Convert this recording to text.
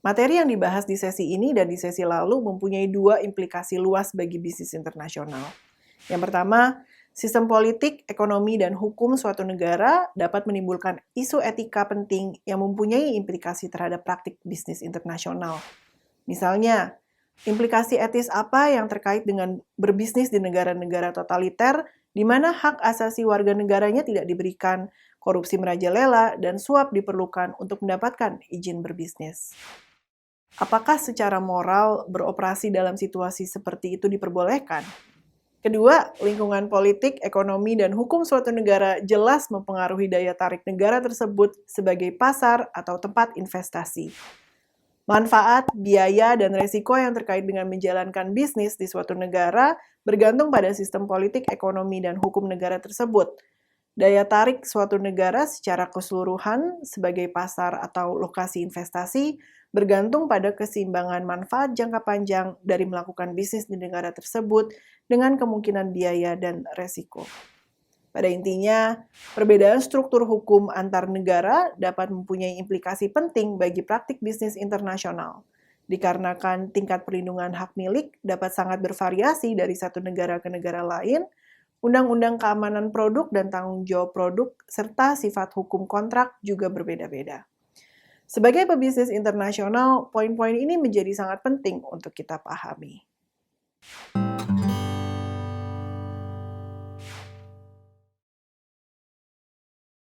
Materi yang dibahas di sesi ini dan di sesi lalu mempunyai dua implikasi luas bagi bisnis internasional. Yang pertama, sistem politik, ekonomi, dan hukum suatu negara dapat menimbulkan isu etika penting yang mempunyai implikasi terhadap praktik bisnis internasional. Misalnya, implikasi etis apa yang terkait dengan berbisnis di negara-negara totaliter di mana hak asasi warga negaranya tidak diberikan, korupsi merajalela, dan suap diperlukan untuk mendapatkan izin berbisnis. Apakah secara moral beroperasi dalam situasi seperti itu diperbolehkan? Kedua, lingkungan politik, ekonomi, dan hukum suatu negara jelas mempengaruhi daya tarik negara tersebut sebagai pasar atau tempat investasi. Manfaat, biaya, dan resiko yang terkait dengan menjalankan bisnis di suatu negara bergantung pada sistem politik, ekonomi, dan hukum negara tersebut. Daya tarik suatu negara secara keseluruhan sebagai pasar atau lokasi investasi bergantung pada keseimbangan manfaat jangka panjang dari melakukan bisnis di negara tersebut dengan kemungkinan biaya dan resiko. Pada intinya, perbedaan struktur hukum antar negara dapat mempunyai implikasi penting bagi praktik bisnis internasional, dikarenakan tingkat perlindungan hak milik dapat sangat bervariasi dari satu negara ke negara lain, undang-undang keamanan produk dan tanggung jawab produk, serta sifat hukum kontrak juga berbeda-beda. Sebagai pebisnis internasional, poin-poin ini menjadi sangat penting untuk kita pahami.